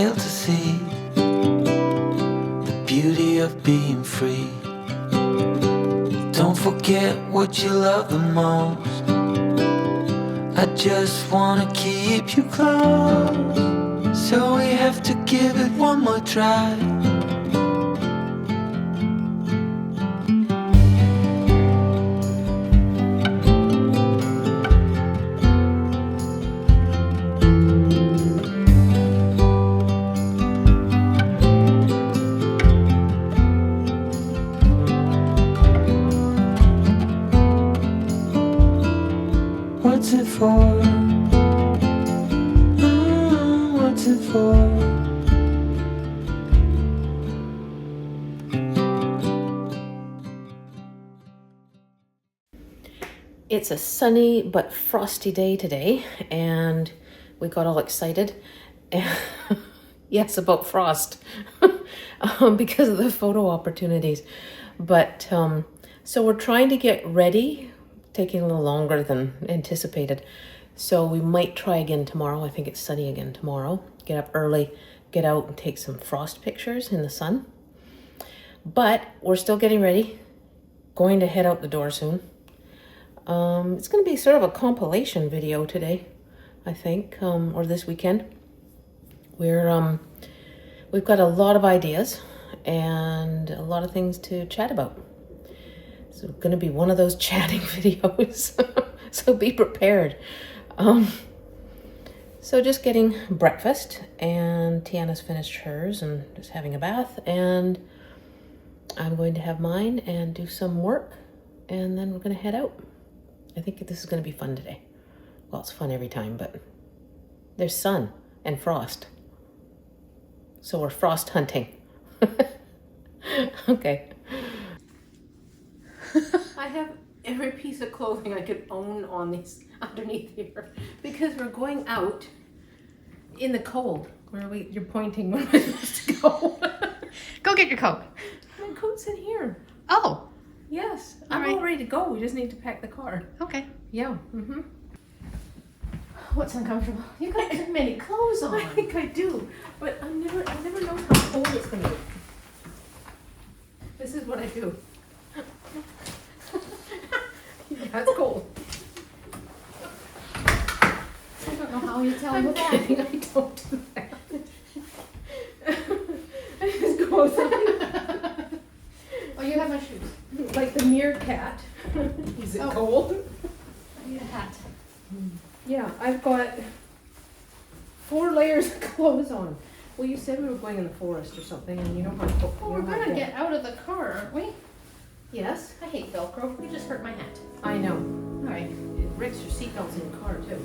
fail to see the beauty of being free. Don't forget what you love the most. I just wanna keep you close, so we have to give it one more try. What's it for? What's it for? It's a sunny but frosty day today, and we got all excited. Yes, about frost because of the photo opportunities. But so we're trying to get ready, taking a little longer than anticipated. So we might try again tomorrow. I think it's sunny again tomorrow. Get up early, get out and take some frost pictures in the sun. But we're still getting ready, going to head out the door soon. It's going to be sort of a compilation video today, I think, or this weekend. We've got a lot of ideas and a lot of things to chat about. So it's going to be one of those chatting videos, so be prepared. So just getting breakfast, and Tiana's finished hers and just having a bath, and I'm going to have mine and do some work, and then we're going to head out. I think this is going to be fun today. Well, it's fun every time, but there's sun and frost. So we're frost hunting. Okay. I have every piece of clothing I could own on these underneath here because we're going out in the cold. Where are we? You're pointing when we're supposed to go. Go get your coat. My coat's in here. Oh. Yes, All I'm right. all ready to go. We just need to pack the car. Okay. Yeah. Mm-hmm. What's uncomfortable? You got too many clothes on. I think I do, but I never know how cold it's gonna be. This is what I do. Yeah, it's cold. I don't know how you tell me I'm that. kidding. I don't do that. I just go outside. Oh, you have my shoes. Like the meerkat. Is it cold? I need a hat. Yeah, I've got 4 layers of clothes on. Well, you said we were going in the forest or something, and you know how cold. Well, we're gonna get out of the car, aren't we? Yes, I hate Velcro. You just hurt my hat. I know. All right. It breaks your seatbelts in the car too.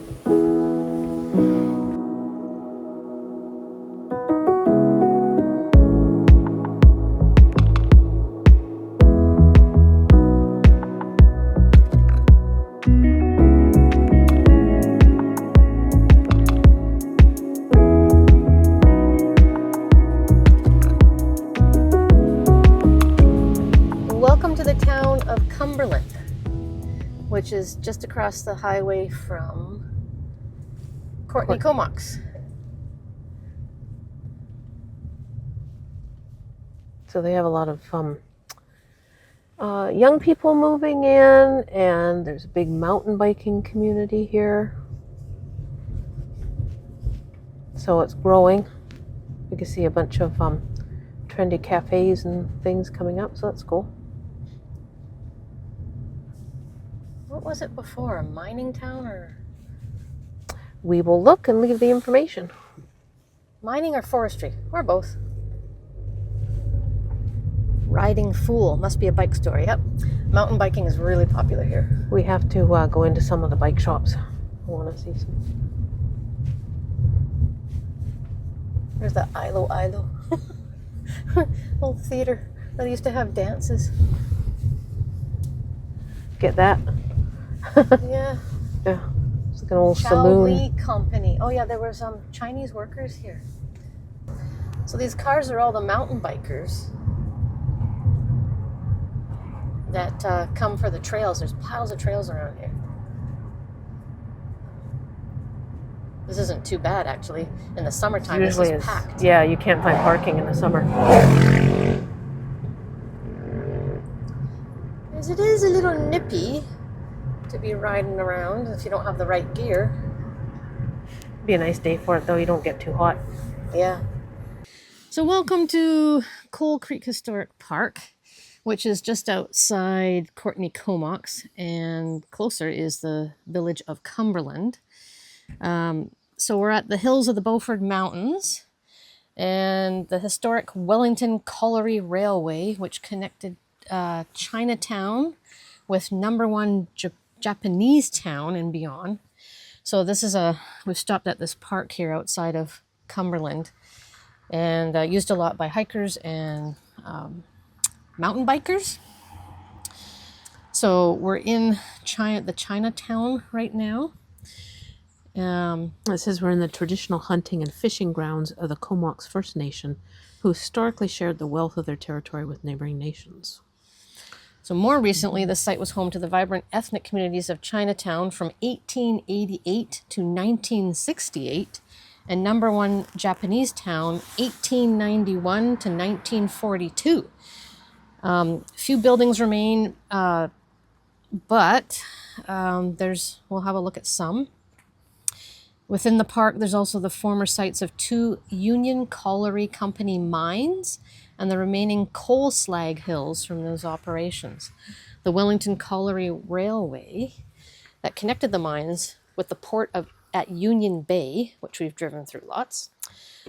Welcome to the town of Cumberland, which is just across the highway from Courtney Comox. So they have a lot of young people moving in, and there's a big mountain biking community here. So it's growing. You can see a bunch of trendy cafes and things coming up, so that's cool. What was it before? A mining town or We will look and leave the information. mining or forestry? Or both. Riding Fool. Must be a bike store. Yep. Mountain biking is really popular here. We have to go into some of the bike shops. I want to see some. There's the Ilo. Old theater that used to have dances. Get that? Yeah. Yeah. It's like an old Chow saloon. Lee Company. Oh yeah, there were some Chinese workers here. So these cars are all the mountain bikers that come for the trails. There's piles of trails around here. This isn't too bad, actually. In the summertime, Usually this is is packed. yeah. You can't find parking in the summer. As it is a little nippy to be riding around if you don't have the right gear. Be a nice day for it though. You don't get too hot. Yeah. So welcome to Coal Creek Historic Park, which is just outside Comox, and closer is the village of Cumberland. So we're at the hills of the Beaufort Mountains, and the historic Wellington Colliery Railway, which connected Chinatown with #1 Japanese town and beyond. So this is we've stopped at this park here outside of Cumberland, and used a lot by hikers and mountain bikers. So we're in the Chinatown right now. It says we're in the traditional hunting and fishing grounds of the Comox First Nation, who historically shared the wealth of their territory with neighboring nations. So more recently, the site was home to the vibrant ethnic communities of Chinatown from 1888 to 1968, and #1 Japanese town 1891 to 1942. Few buildings remain, but we'll have a look at some. Within the park, there's also the former sites of 2 Union Colliery Company mines and the remaining coal slag hills from those operations. The Wellington Colliery Railway that connected the mines with the port at Union Bay, which we've driven through lots,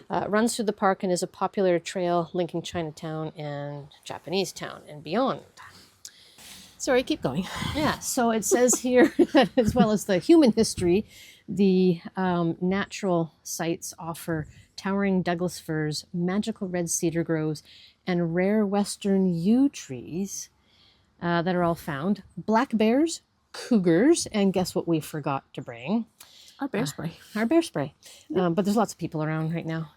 runs through the park and is a popular trail linking Chinatown and Japanese town and beyond. Sorry, keep going. Yeah, so it says here, as well as the human history, the natural sites offer towering Douglas firs, magical red cedar groves, and rare western yew trees that are all found. Black bears, cougars, and guess what we forgot to bring? Our bear spray. Our bear spray. But there's lots of people around right now.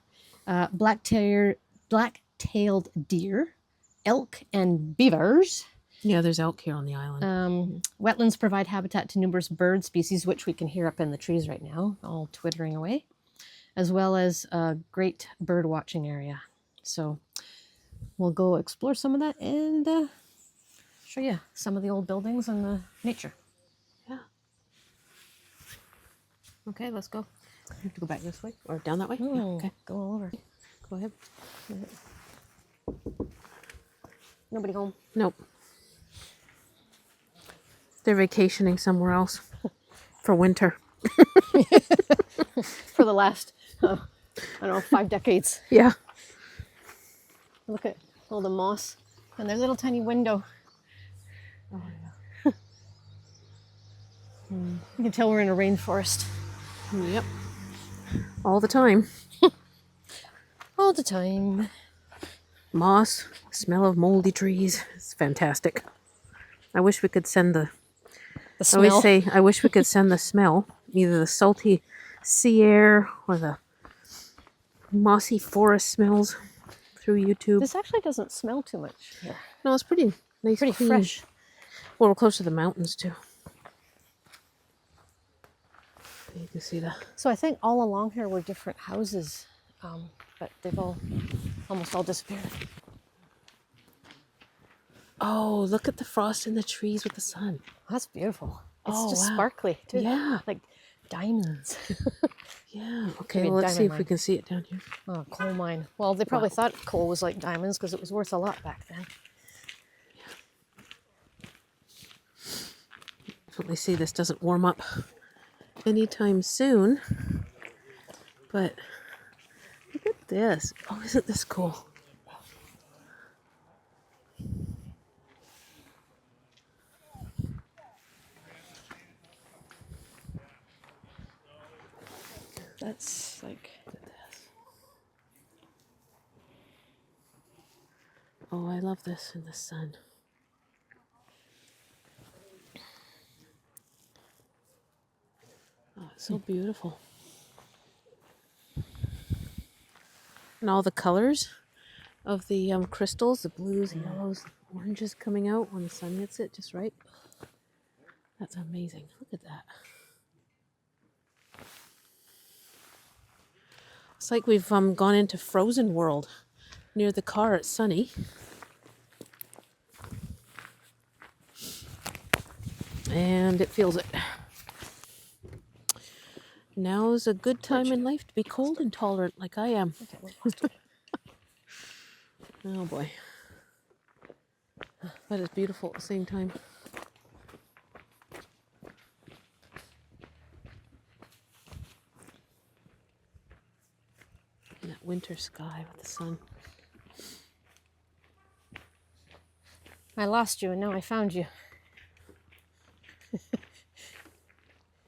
Black-tailed deer, elk, and beavers. Yeah, there's elk here on the island. Wetlands provide habitat to numerous bird species, which we can hear up in the trees right now, all twittering away, as well as a great bird watching area. So we'll go explore some of that and show you some of the old buildings and the nature. Yeah. Okay, let's go. You have to go back this way or down that way? Oh, Yeah, okay. Go all over. Go ahead. Nobody home. Nope. They're vacationing somewhere else for winter. For the last, 5 decades. Yeah. Look at all the moss and their little tiny window. Oh, yeah. You can tell we're in a rainforest. Yep. All the time. All the time. Moss, smell of moldy trees. It's fantastic. I wish we could send the smell. I always say, I wish we could send the smell, either the salty sea air or the mossy forest smells through YouTube. This actually doesn't smell too much here. No, it's pretty nice. Pretty clean. fresh. Well, we're close to the mountains too. You can see that. So I think all along here were different houses, but they've almost all disappeared. Oh, look at the frost in the trees with the sun. That's beautiful. It's just wow. sparkly too. Yeah. Like diamonds. Yeah. Okay, Maybe well, a let's see if diamond we mine. can see it down here. Oh, coal mine. Well, they probably thought coal was like diamonds because it was worth a lot back then. Definitely see this doesn't warm up anytime soon. But look at this. Oh, isn't this cool? That's like... Oh, I love this in the sun. Oh, it's so beautiful. And all the colors of the crystals, the blues, yellows, oranges coming out when the sun hits it just right. That's amazing. Look at that. It's like we've gone into Frozen World. Near the car, it's sunny. And it feels it. Now's a good time in life to be cold intolerant like I am. Oh boy. But it's beautiful at the same time. And that winter sky with the sun. I lost you and now I found you.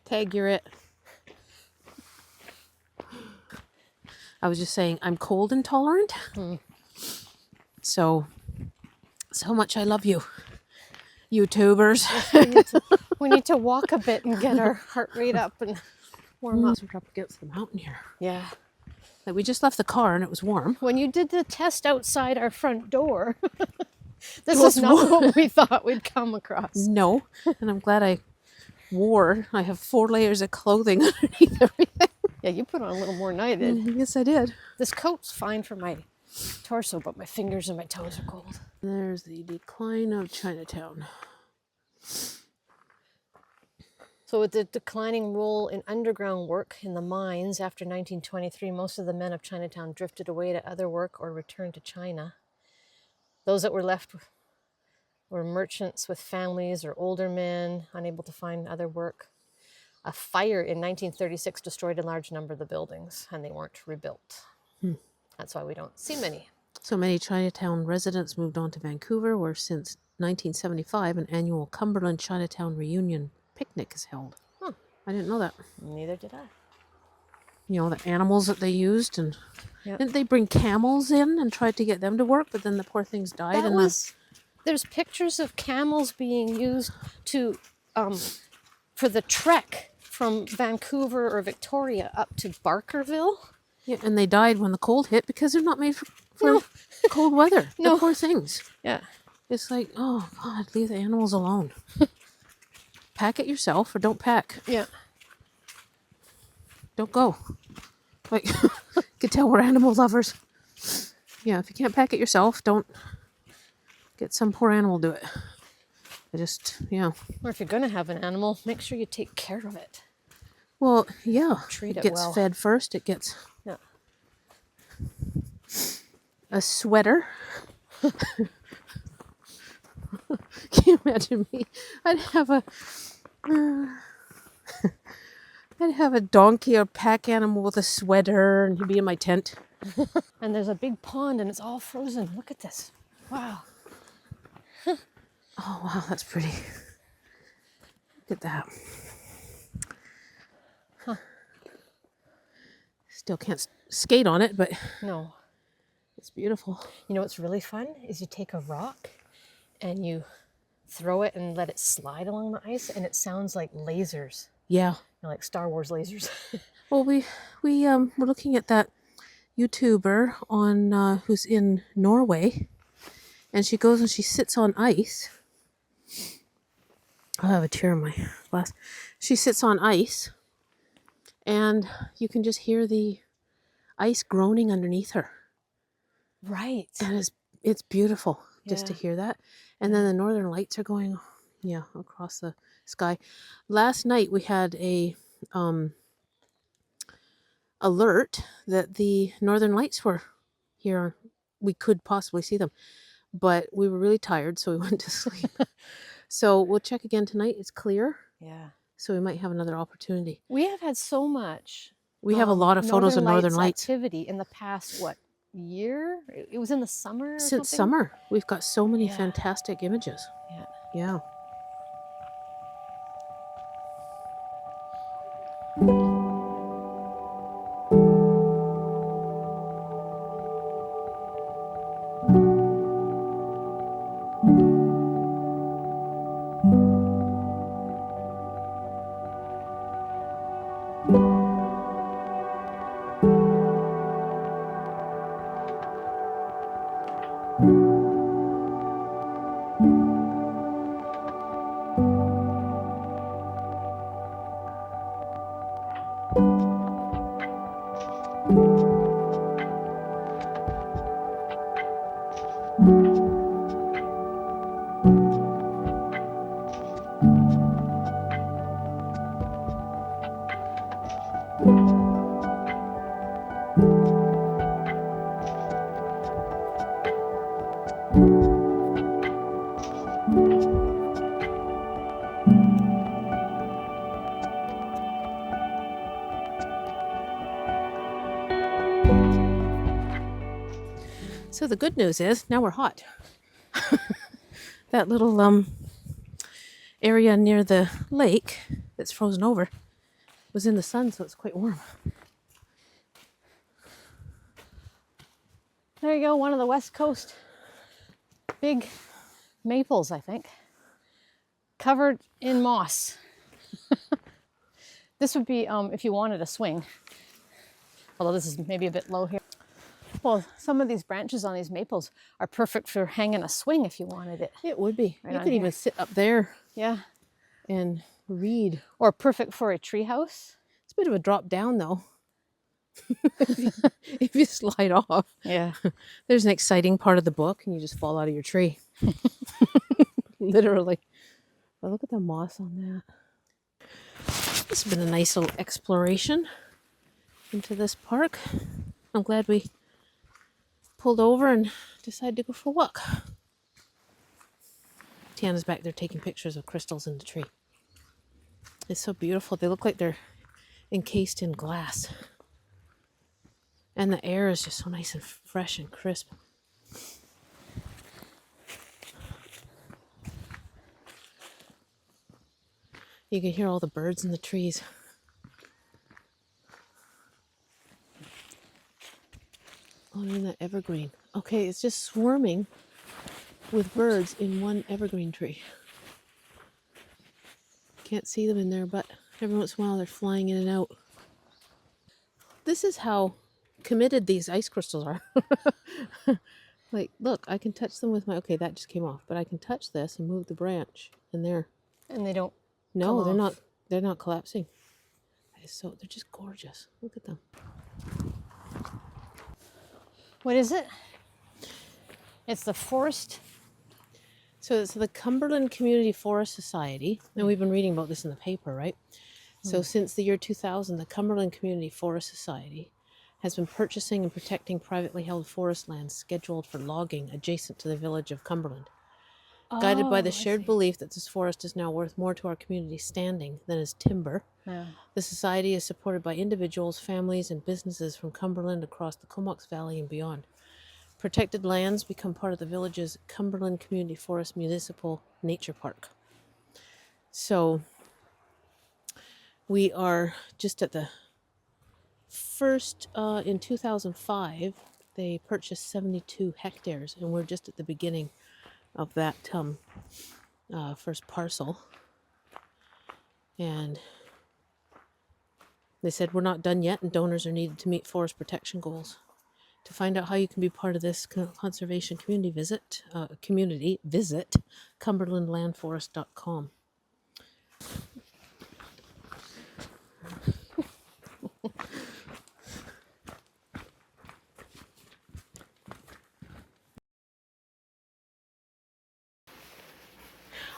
Tag, you're it. I was just saying, I'm cold intolerant. So much I love you, YouTubers. We need to walk a bit and get our heart rate up and warm up. We're up against the mountain here. Yeah. Like we just left the car and it was warm. When you did the test outside our front door, this is not what we thought we'd come across. No, and I'm glad I have 4 layers of clothing underneath everything. Yeah, you put on a little more than I did. Yes, I did. This coat's fine for my torso, but my fingers and my toes are cold. There's the decline of Chinatown. So with the declining role in underground work in the mines after 1923, most of the men of Chinatown drifted away to other work or returned to China. Those that were left were merchants with families or older men unable to find other work. A fire in 1936 destroyed a large number of the buildings, and they weren't rebuilt. That's why we don't see many. So many Chinatown residents moved on to Vancouver, where since 1975 an annual Cumberland Chinatown reunion picnic is held. I didn't know that. Neither did I. You know, the animals that they used, and Yep. didn't they bring camels in and tried to get them to work, but then the poor things died. There's pictures of camels being used to for the trek from Vancouver or Victoria up to Barkerville. Yeah, and they died when the cold hit because they're not made for cold weather. No. The poor things. Yeah. It's like, oh God, leave the animals alone. Pack it yourself or don't pack. Yeah. Don't go. Like, you can tell we're animal lovers. Yeah, if you can't pack it yourself, don't get some poor animal to do it. Or if you're going to have an animal, make sure you take care of it. Well, yeah. Treat it gets well. fed first. It gets Yeah. a sweater. Can you imagine me? I'd have a donkey or pack animal with a sweater, and he'd be in my tent. And there's a big pond and it's all frozen. Look at this. Wow. Oh wow, that's pretty. Look at that. Still can't skate on it, but No. it's beautiful. You know what's really fun is you take a rock and you throw it and let it slide along the ice, and it sounds like lasers. Yeah. You know, like Star Wars lasers. Well, we're looking at that YouTuber on who's in Norway, and she goes and she sits on ice. I have a tear in my glass. She sits on ice, and you can just hear the ice groaning underneath her. Right. And it's beautiful just to Yeah. hear that. And then the northern lights are going, across the sky. Last night we had a alert that the northern lights were here. We could possibly see them, but we were really tired, so we went to sleep. So we'll check again tonight. It's clear, Yeah. so we might have another opportunity. We have had so much. We have a lot of photos of northern lights. Activity in the past, year? It was in the summer or Since something? summer. We've got so many Yeah. fantastic images. Yeah. Yeah. So the good news is now we're hot. That little area near the lake that's frozen over was in the sun, so it's quite warm. There you go, one of the West Coast big maples, I think, covered in moss. This would be if you wanted a swing, although this is maybe a bit low here. Well, some of these branches on these maples are perfect for hanging a swing if you wanted it. It would be. Right You on could here. even sit up there Yeah, and read. or perfect for a tree house. It's a bit of a drop down though. If you slide off. Yeah. There's an exciting part of the book and you just fall out of your tree. Literally. But look at the moss on that. This has been a nice little exploration into this park. I'm glad we pulled over and decided to go for a walk. Tiana's back there taking pictures of crystals in the tree. It's so beautiful. They look like they're encased in glass. And the air is just so nice and fresh and crisp. You can hear all the birds in the trees. Oh, they're in that evergreen. Okay, it's just swarming with birds in one evergreen tree. Can't see them in there, but every once in a while they're flying in and out. This is how committed these ice crystals are. Like, look, I can touch them with my... Okay, that just came off, but I can touch this and move the branch, and they're... And they don't... No, come they're off. not. They're not collapsing. So they're just gorgeous. Look at them. What is it? It's the forest... So it's the Cumberland Community Forest Society, and we've been reading about this in the paper, right? So since the year 2000, the Cumberland Community Forest Society has been purchasing and protecting privately held forest lands scheduled for logging adjacent to the village of Cumberland. Guided by the shared belief that this forest is now worth more to our community standing than as timber, Yeah. the society is supported by individuals, families, and businesses from Cumberland across the Comox Valley and beyond. Protected lands become part of the village's Cumberland Community Forest Municipal Nature Park. So we are just at the first, in 2005, they purchased 72 hectares, and we're just at the beginning of that first parcel. And they said we're not done yet, and donors are needed to meet forest protection goals. To find out how you can be part of this conservation community, visit cumberlandlandforest.com.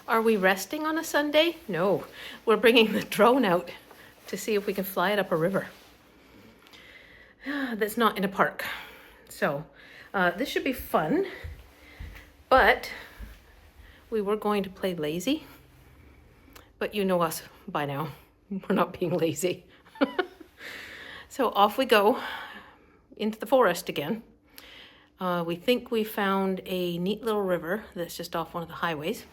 Are we resting on a Sunday? No, we're bringing the drone out to see if we can fly it up a river. That's not in a park. So this should be fun, but we were going to play lazy, but you know us by now. We're not being lazy. So off we go into the forest again. We think we found a neat little river that's just off one of the highways.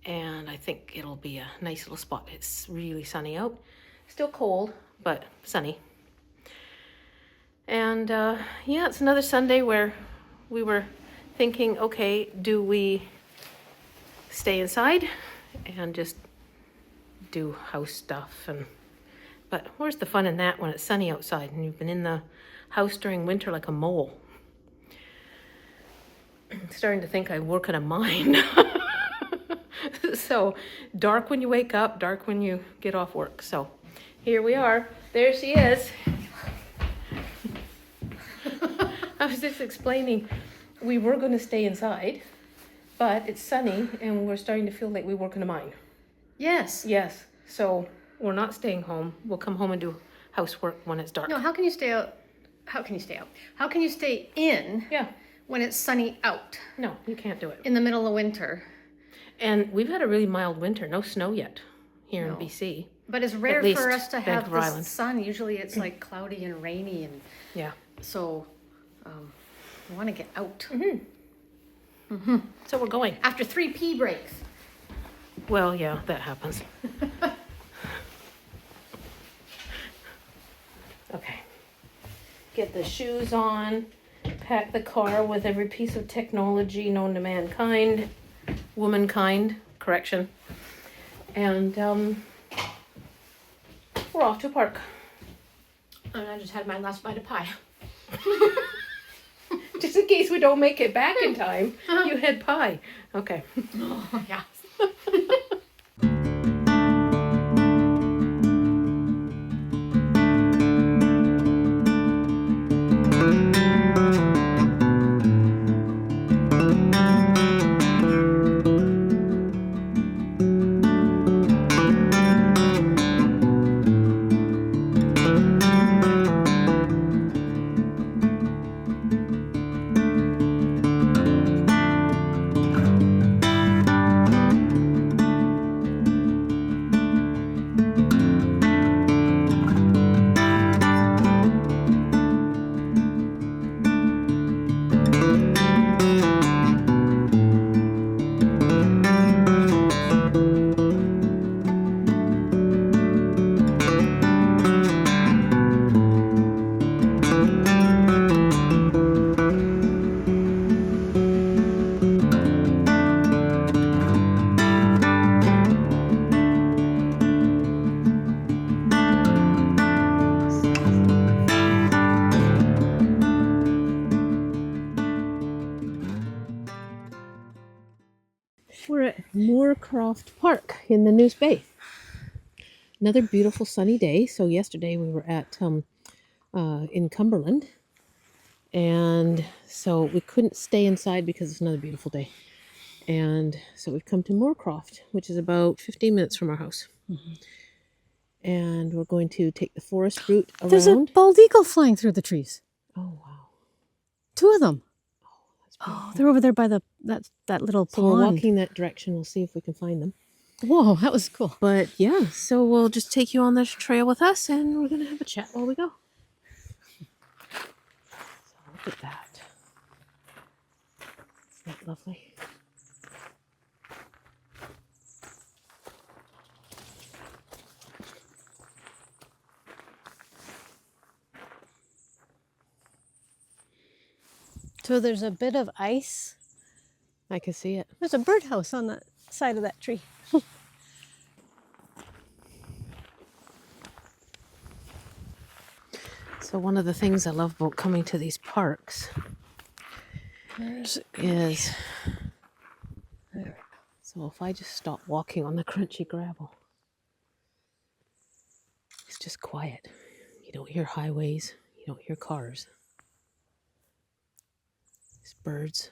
And I think it'll be a nice little spot. It's really sunny out. Still cold, but sunny. And yeah, it's another Sunday where we were thinking, okay, do we stay inside and just do house stuff? But where's the fun in that when it's sunny outside and you've been in the house during winter like a mole? I'm starting to think I work at a mine. So dark when you wake up, dark when you get off work. So here we are. There she is. I was just explaining We were going to stay inside, but it's sunny and we're starting to feel like we work in a mine. Yes. Yes, so we're not staying home. We'll come home and do housework when it's dark. No, how can you stay out? How can you stay out? How can you stay in Yeah, when it's sunny out no, you can't do it. in the middle of winter? And we've had a really mild winter, no snow yet here No. in BC. But it's rare least for us to have Vancouver the Island. sun. Usually it's like cloudy and rainy, and Yeah. so we want to get out. So we're going. After 3 pee breaks. Well, yeah, that happens. Okay. Get the shoes on, pack the car with every piece of technology known to mankind, womankind, correction. And we're off to a park. And I just had my last bite of pie. Just in case we don't make it back in time, you had pie. Okay. Oh, yeah. We're at Moorecroft Park in the Nanoose Bay. Another beautiful sunny day. So yesterday we were at in Cumberland, and so we couldn't stay inside because it's another beautiful day. And so we've come to Moorecroft, which is about 15 minutes from our house. And we're going to take the forest route around. There's a bald eagle flying through the trees. Oh wow! 2 of them. That's beautiful. Oh, they're over there by that little So pond. we're walking that direction. We'll see if we can find them. Whoa, that was cool. But yeah, so we'll just take you on this trail with us, and we're gonna have a chat while we go. So look at that. Isn't that lovely? So there's a bit of ice. I can see it. There's a birdhouse on the side of that tree. So one of the things I love about coming to these parks is, so if I just stop walking on the crunchy gravel, it's just quiet. You don't hear highways, you don't hear cars. It's birds.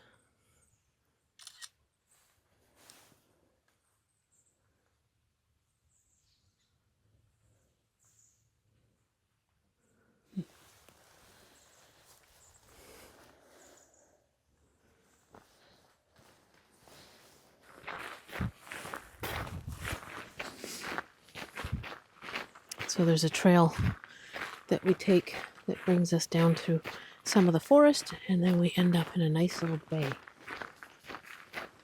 So there's a trail that we take that brings us down through some of the forest, and then we end up in a nice little bay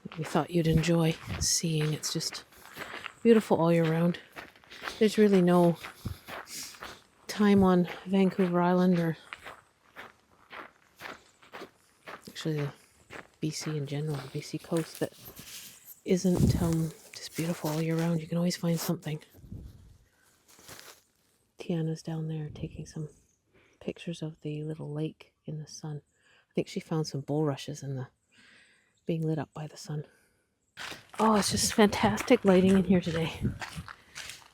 that we thought you'd enjoy seeing. It's just beautiful all year round. There's really no time on Vancouver Island, or actually the BC in general, the BC coast, that isn't just beautiful all year round. You can always find something. Tiana's down there taking some pictures of the little lake in the sun. I think she found some bulrushes being lit up by the sun. Oh, it's just fantastic lighting in here today.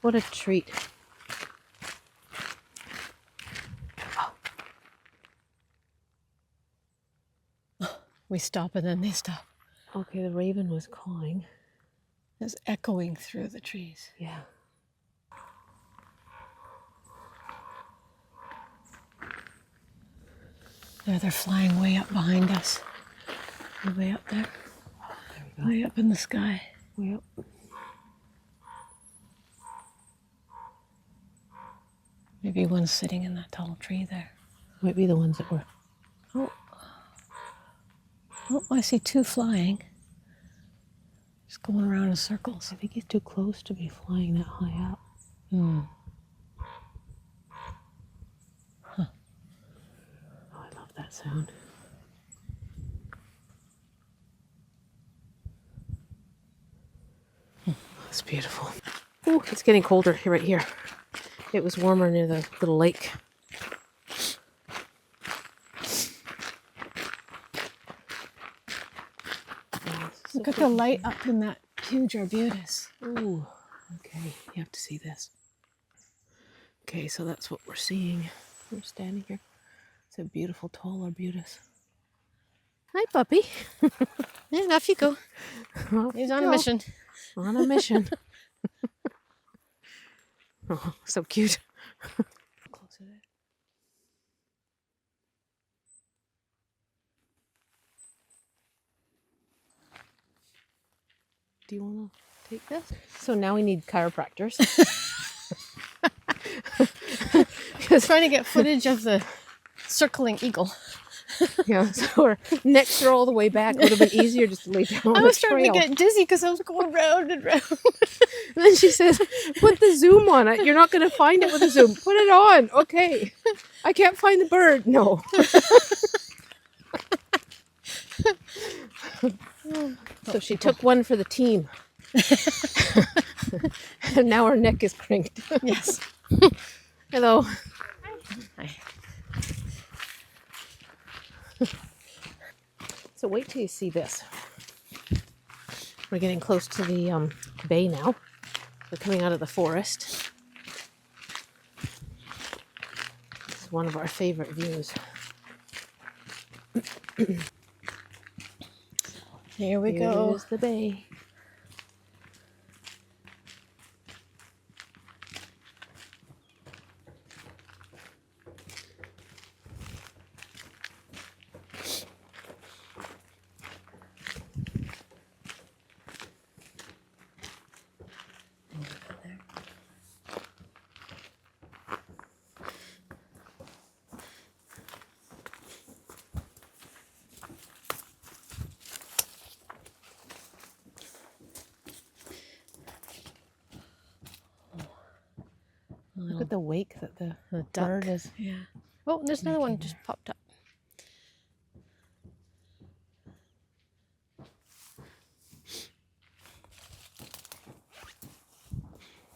What a treat. Oh. We stop and then they stop. Okay, the raven was cawing. It's echoing through the trees. Yeah. There, they're flying way up behind us. Way up there. There we go. Way up in the sky. Way up. Maybe one's sitting in that tall tree there. Might be the ones that were. Oh, I see two flying. Just going around in circles. I think he's too close to be flying that high up. Hmm. Oh, I love that sound. That's beautiful. Ooh, it's getting colder right here. It was warmer near the little lake. Look at the light up in that huge arbutus. Ooh, okay, you have to see this. Okay, so that's what we're seeing. We're standing here. It's a beautiful tall arbutus. Hi, puppy. Yeah, off you go. Off He's you on a go. mission. On a mission. Oh, so cute. Closer there. Do you want to take this? So now we need chiropractors. Because trying to get footage of the circling eagle. Yeah, so our necks are all the way back. It would have been easier just to lay down on I the was starting trail. to get dizzy because I was going round and round. And then she says, put the zoom on it. You're not going to find it with a zoom. Put it on. Okay. I can't find the bird. No. So she took one for the team. And now her neck is cranked. Yes. Hello. Hi. So wait till you see this. We're getting close to the bay now. We're coming out of the forest. This is one of our favorite views. Here we go. Here's the bay. Look at the wake that the bird duck. is. Yeah. Oh, there's another one just popped up.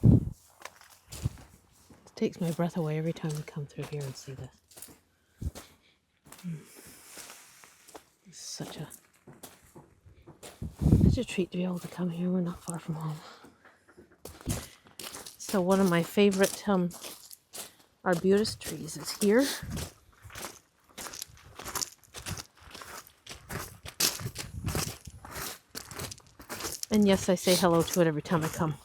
It takes my breath away every time we come through here and see this. It's such a treat to be able to come here. We're not far from home. So one of my favorite arbutus trees is here. And yes, I say hello to it every time I come.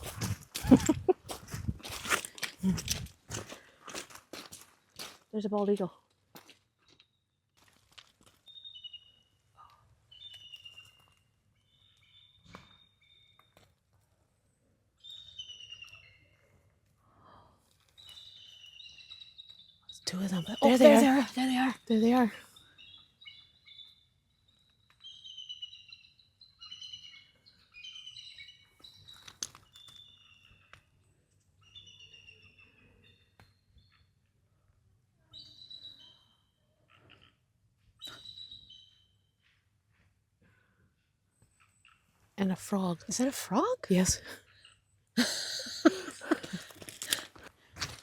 There's a bald eagle. There's two of them. Oh, There they are. There they are. There they are. And a frog. Is that a frog? Yes.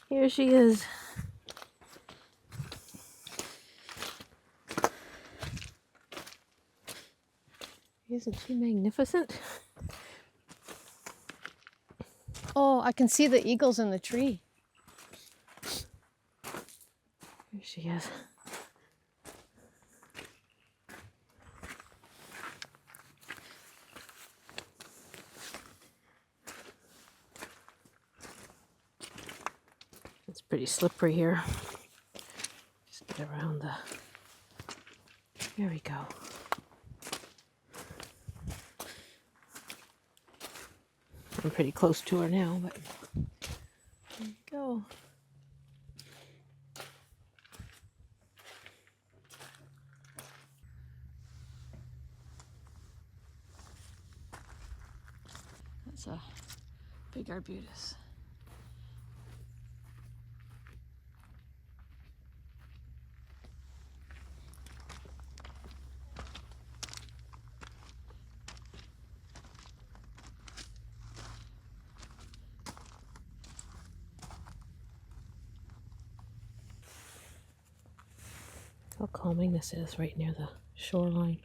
Here she is. Isn't she magnificent? Oh, I can see the eagles in the tree. Here she is. Pretty slippery here. Just get around the... There we go. I'm pretty close to her now, but there you go. That's a big arbutus. How calming this is right near the shoreline.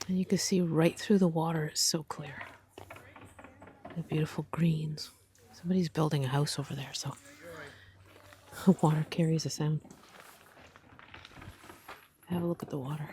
And you can see right through the water. It's so clear. The beautiful greens. Somebody's building a house over there, so the water carries a sound. Have a look at the water.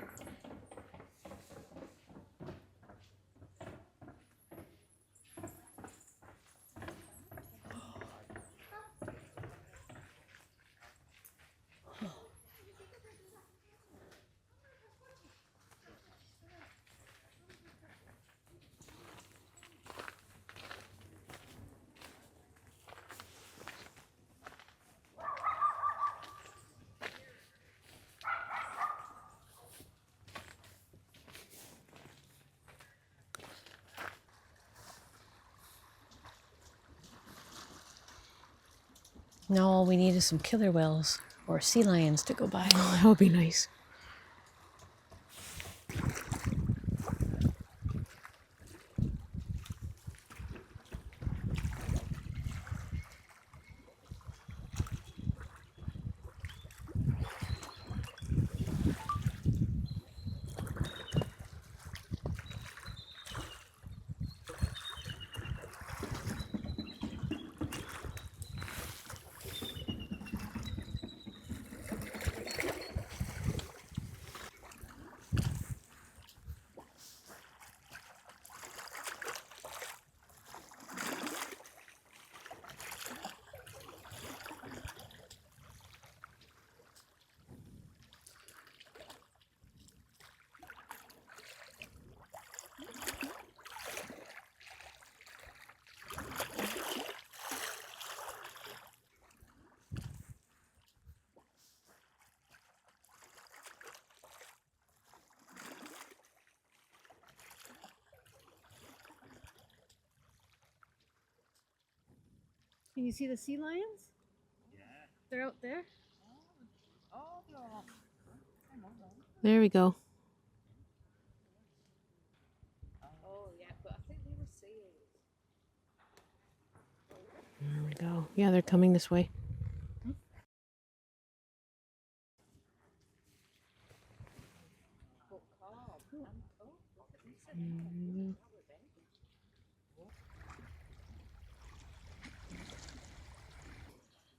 Now all we need is some killer whales or sea lions to go by. Oh, that would be nice. Can you see the sea lions? Yeah. They're out there? There we go. Oh, yeah, but I think they were seals. There we go. Yeah, they're coming this way.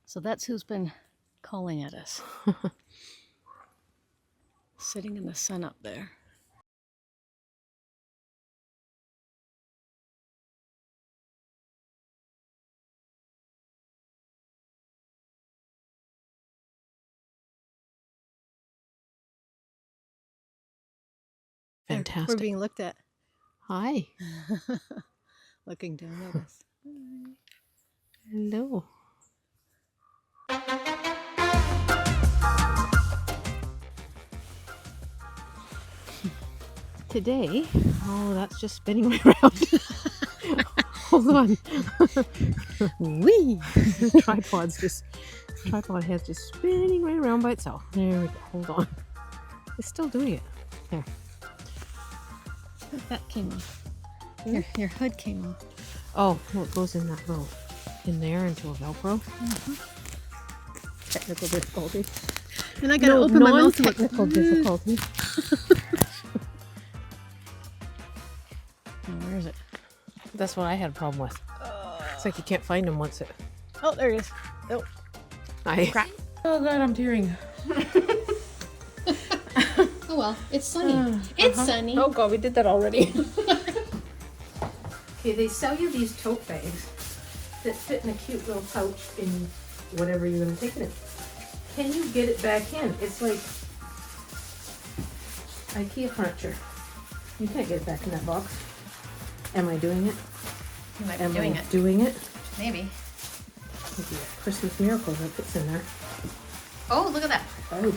So that's who's been calling at us. Sitting in the sun up there. Fantastic. We're being looked at. Hi. Looking down at us. Hello. Today, oh, that's just spinning right around. Hold on. Wee! Tripod head's just spinning right around by itself. There we go. Hold on. It's still doing it. There. That came off. Hmm? Your hood came off. Oh, well, it goes in that little, in there into a Velcro. Technical difficulty. And I gotta open my mouth to technical difficulty. Oh, where is it? That's what I had a problem with. It's like you can't find them once it... Oh, there he is. Oh, I... crap. Oh, God, I'm tearing. Oh well, it's sunny. It's sunny. Oh god, we did that already. Okay, they sell you these tote bags that fit in a cute little pouch in whatever you're gonna take in it. Can you get it back in? It's like IKEA furniture. You can't get it back in that box. Am I doing it? You might be Am doing I it. doing it? Maybe. Maybe a Christmas miracle that fits in there. Oh, look at that. Oh.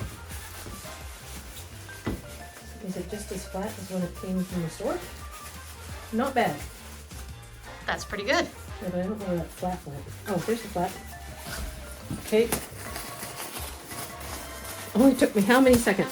Is it just as flat as when it came from the store? Not bad. That's pretty good. Yeah, but I don't know where that flat went. Oh, there's the flat. Okay. Only took me how many seconds?